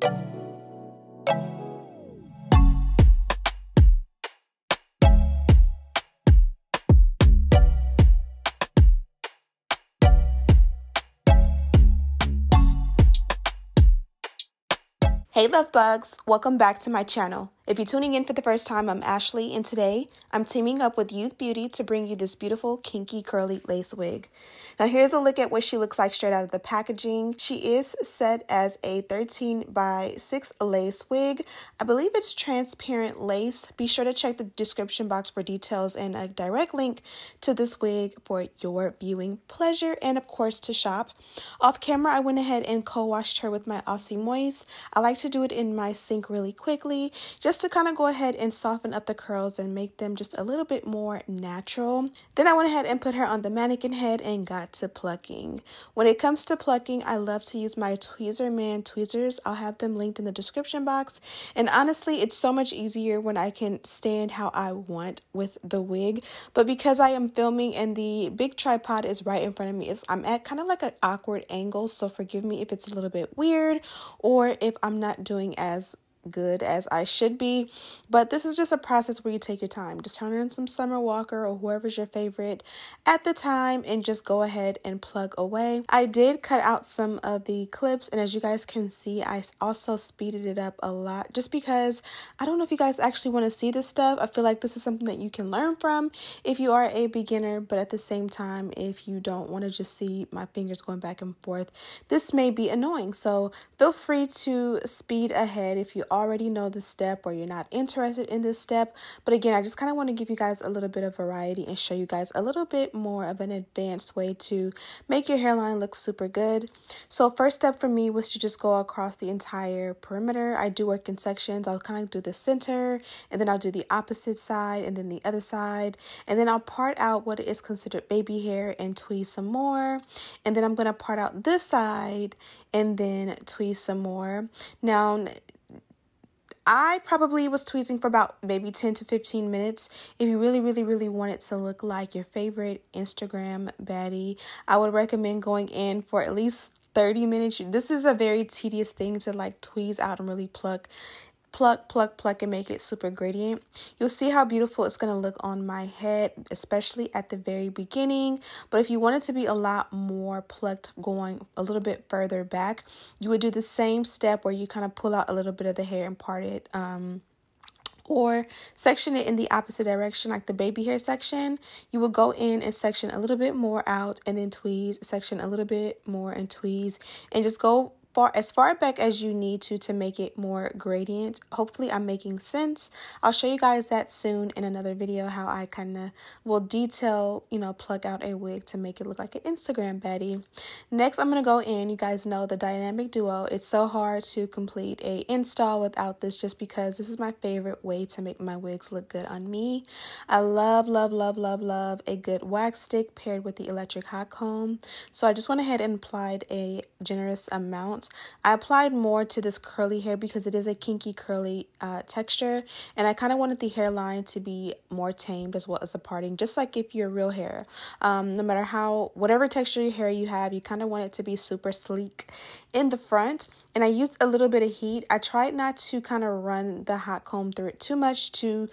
Hey love bugs, welcome back to my channel. If you're tuning in for the first time, I'm Ashley, and today I'm teaming up with Youth Beauty to bring you this beautiful kinky curly lace wig. Now here's a look at what she looks like straight out of the packaging. She is set as a 13 by 6 lace wig. I believe it's transparent lace. Be sure to check the description box for details and a direct link to this wig for your viewing pleasure and of course to shop. Off camera, I went ahead and co-washed her with my Aussie Moist. I like to do it in my sink really quickly, just to kind of go ahead and soften up the curls and make them just a little bit more natural. Then I went ahead and put her on the mannequin head and got to plucking. When it comes to plucking, I love to use my Tweezer Man tweezers. I'll have them linked in the description box. And honestly, it's so much easier when I can stand how I want with the wig. But because I am filming and the big tripod is right in front of me, I'm at kind of like an awkward angle. So forgive me if it's a little bit weird or if I'm not doing as good as I should be, but this is just a process where you take your time. Just turn on some Summer Walker or whoever's your favorite at the time and just go ahead and plug away. I did cut out some of the clips, and as you guys can see, I also speeded it up a lot just because I don't know if you guys actually want to see this stuff. I feel like this is something that you can learn from if you are a beginner, but at the same time, if you don't want to just see my fingers going back and forth, this may be annoying. So feel free to speed ahead if you already know the step or you're not interested in this step. But again, I just kind of want to give you guys a little bit of variety and show you guys a little bit more of an advanced way to make your hairline look super good. So first step for me was to just go across the entire perimeter. I do work in sections. I'll kind of do the center, and then I'll do the opposite side, and then the other side, and then I'll part out what is considered baby hair and tweeze some more, and then I'm going to part out this side and then tweeze some more. Now I probably was tweezing for about maybe 10 to 15 minutes. If you really want it to look like your favorite Instagram baddie, I would recommend going in for at least 30 minutes. This is a very tedious thing to like tweeze out and really pluck and make it super gradient. You'll see how beautiful it's going to look on my head, especially at the very beginning. But if you want it to be a lot more plucked going a little bit further back, you would do the same step where you kind of pull out a little bit of the hair and part it, or section it in the opposite direction, like the baby hair section. You will go in and section a little bit more out and then tweeze, section a little bit more and tweeze, and just go as far back as you need to make it more gradient. Hopefully I'm making sense. I'll show you guys that soon in another video, how I kind of will detail, plug out a wig to make it look like an Instagram baddie. Next, I'm going to go in. You guys know the dynamic duo. It's so hard to complete a install without this, just because this is my favorite way to make my wigs look good on me. I love a good wax stick paired with the electric hot comb. So I just went ahead and applied a generous amount. I applied more to this curly hair because it is a kinky curly texture, and I kind of wanted the hairline to be more tamed as well as a parting, just like if you're real hair. No matter whatever texture your hair you have, you kind of want it to be super sleek in the front. And I used a little bit of heat. I tried not to kind of run the hot comb through it too much to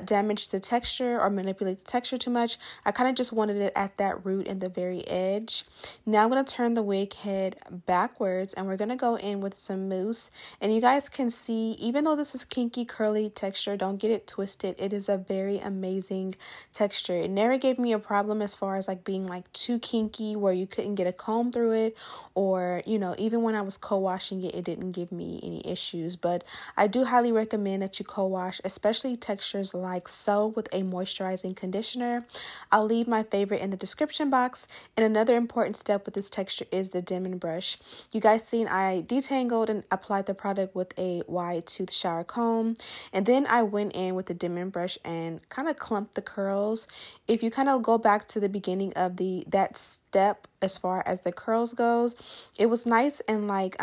damage the texture or manipulate the texture too much. I kind of just wanted it at that root and the very edge. Now I'm going to turn the wig head backwards, and we're going to go in with some mousse. And you guys can see, even though this is kinky curly texture, don't get it twisted. It is a very amazing texture. It never gave me a problem as far as like being like too kinky where you couldn't get a comb through it, or even when I was co-washing it, it didn't give me any issues. But I do highly recommend that you co-wash, especially textures like so, with a moisturizing conditioner. I'll leave my favorite in the description box. And another important step with this texture is the dimming brush. You guys seen I detangled and applied the product with a wide tooth shower comb, and then I went in with the dimming brush and kind of clumped the curls. If you kind of go back to the beginning of that step as far as the curls goes, it was nice and like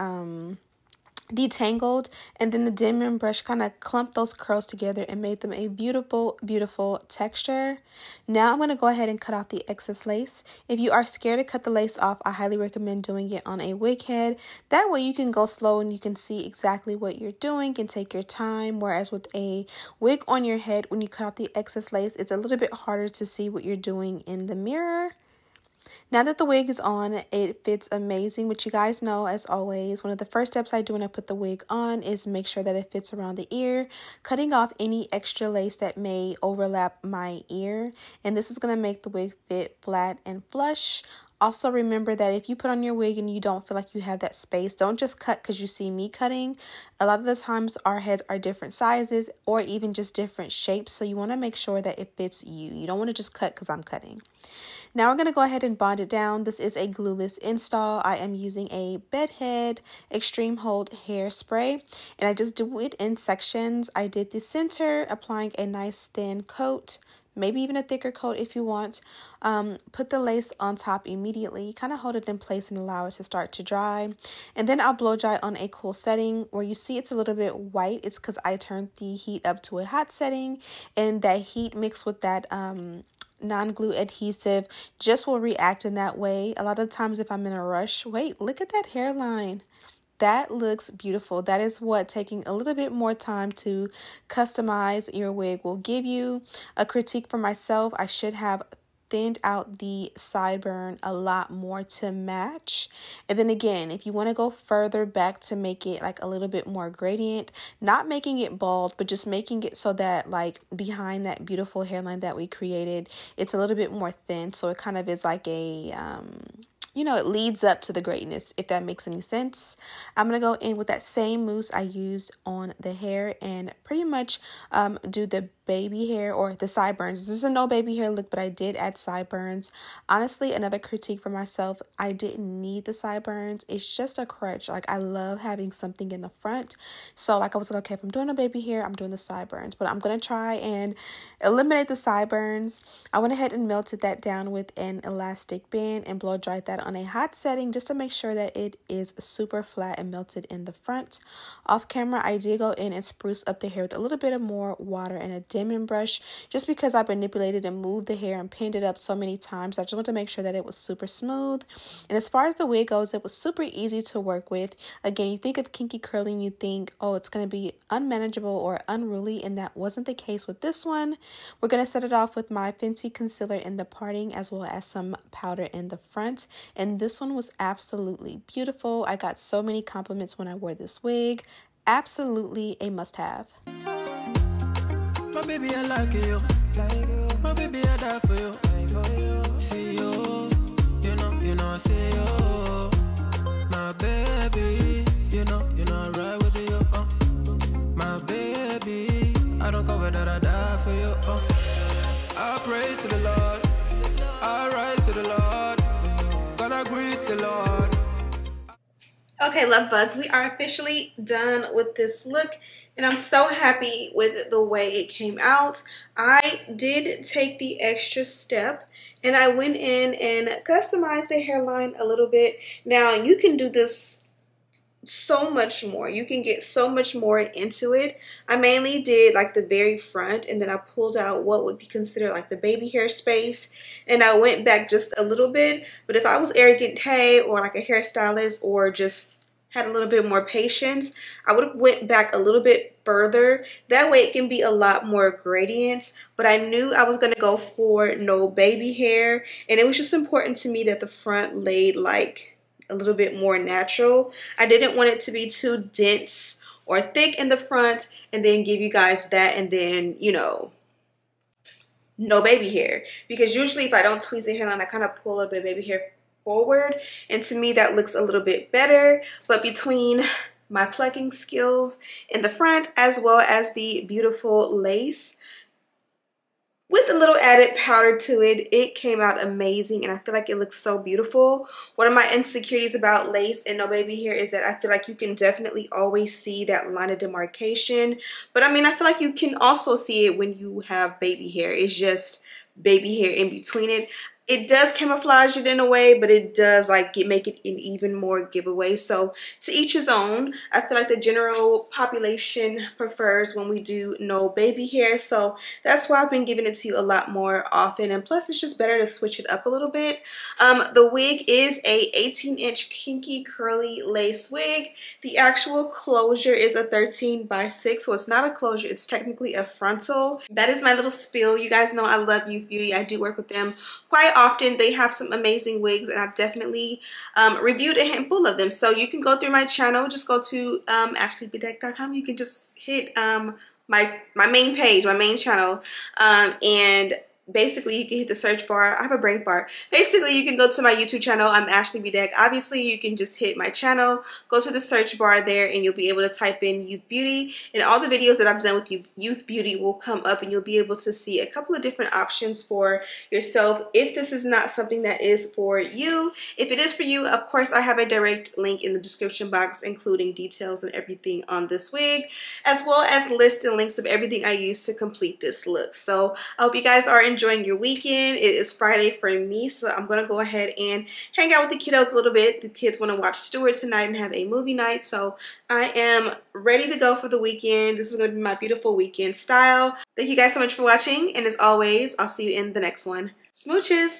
detangled, and then the dim brush kind of clumped those curls together and made them a beautiful, beautiful texture. Now I'm going to go ahead and cut off the excess lace. If you are scared to cut the lace off, I highly recommend doing it on a wig head. That way you can go slow and you can see exactly what you're doing and take your time, whereas with a wig on your head, when you cut off the excess lace, it's a little bit harder to see what you're doing in the mirror. Now that the wig is on, it fits amazing, which you guys know, as always, one of the first steps I do when I put the wig on is make sure that it fits around the ear, cutting off any extra lace that may overlap my ear. And this is going to make the wig fit flat and flush. Also remember that if you put on your wig and you don't feel like you have that space, don't just cut because you see me cutting. A lot of the times our heads are different sizes or even just different shapes, so you want to make sure that it fits you. You don't want to just cut because I'm cutting. Now we're going to go ahead and bond it down. This is a glueless install. I am using a Bedhead Extreme Hold hairspray, and I just do it in sections. I did the center, applying a nice thin coat, maybe even a thicker coat if you want. Put the lace on top immediately, kind of hold it in place and allow it to start to dry. And then I'll blow dry on a cool setting. Where you see it's a little bit white, it's because I turned the heat up to a hot setting, and that heat mixed with that non-glue adhesive just will react in that way. A lot of times if I'm in a rush, wait, look at that hairline. That looks beautiful. That is what taking a little bit more time to customize your wig will give you. A critique for myself, I should have thinned out the sideburn a lot more to match. And then again, if you want to go further back to make it like a little bit more gradient, not making it bald, but just making it so that like behind that beautiful hairline that we created, it's a little bit more thin, so it kind of is like a you know, it leads up to the greatness, if that makes any sense. I'm going to go in with that same mousse I used on the hair and pretty much do the baby hair or the sideburns. This is a no baby hair look, but I did add sideburns. Honestly, another critique for myself, I didn't need the sideburns. It's just a crutch. Like, I love having something in the front. So like I was like, okay, if I'm doing a baby hair, I'm doing the sideburns, but I'm going to try and eliminate the sideburns. I went ahead and melted that down with an elastic band and blow dried that on a hot setting just to make sure that it is super flat and melted in the front. Off camera, I did go in and spruce up the hair with a little bit of more water and a dimming brush, just because I manipulated and moved the hair and pinned it up so many times. I just wanted to make sure that it was super smooth. And as far as the wig goes, it was super easy to work with. Again, you think of kinky curling, you think, oh, it's going to be unmanageable or unruly, and that wasn't the case with this one. We're going to set it off with my Fenty concealer in the parting as well as some powder in the front. And this one was absolutely beautiful. I got so many compliments when I wore this wig. Absolutely a must-have. My baby, I like you. My baby, I die for you. See you, you know, I see you. My baby, you know, I ride with you. My baby, I don't cover that, I die for you. I pray to the Lord, I rise to the Lord, gonna greet the Lord. Okay, love bugs, we are officially done with this look, and I'm so happy with the way it came out. I did take the extra step and I went in and customized the hairline a little bit. Now, you can do this so much more. You can get so much more into it. I mainly did like the very front, and then I pulled out what would be considered like the baby hair space, and I went back just a little bit. But if I was arrogant Tay or like a hairstylist or just had a little bit more patience, I would have went back a little bit further. That way it can be a lot more gradient. But I knew I was going to go for no baby hair, and it was just important to me that the front laid like a little bit more natural. I didn't want it to be too dense or thick in the front and then give you guys that and then, you know, no baby hair. Because usually if I don't tweeze the hairline, I kind of pull a bit of baby hair forward, and to me that looks a little bit better. But between my plucking skills in the front as well as the beautiful lace with a little added powder to it, it came out amazing, and I feel like it looks so beautiful. One of my insecurities about lace and no baby hair is that I feel like you can definitely always see that line of demarcation. But I mean, I feel like you can also see it when you have baby hair. It's just baby hair in between it. it does camouflage it in a way, but it does like make it an even more giveaway. So to each his own. I feel like the general population prefers when we do no baby hair, so that's why I've been giving it to you a lot more often, and plus it's just better to switch it up a little bit. The wig is a 18-inch kinky curly lace wig. The actual closure is a 13x6, so it's not a closure, it's technically a frontal. That is my little spiel. You guys know I love Youth Beauty. I do work with them quite often. They have some amazing wigs, and I've definitely reviewed a handful of them. So you can go through my channel, just go to ashleybedeck.com. You can just hit my main page, my main channel, and basically you can hit the search bar. I have a brain fart. Basically you can go to my YouTube channel. I'm Ashley Bedeck. Obviously you can just hit my channel, go to the search bar there, and you'll be able to type in Youth Beauty, and all the videos that I've done with Youth Beauty will come up, and you'll be able to see a couple of different options for yourself if this is not something that is for you. If it is for you, of course I have a direct link in the description box including details and everything on this wig, as well as lists and links of everything I use to complete this look. So I hope you guys are enjoying your weekend. It is Friday for me, so I'm gonna go ahead and hang out with the kiddos a little bit. The kids want to watch Stewart tonight and have a movie night, so I am ready to go for the weekend. This is going to be my beautiful weekend style. Thank you guys so much for watching, and as always, I'll see you in the next one. Smooches!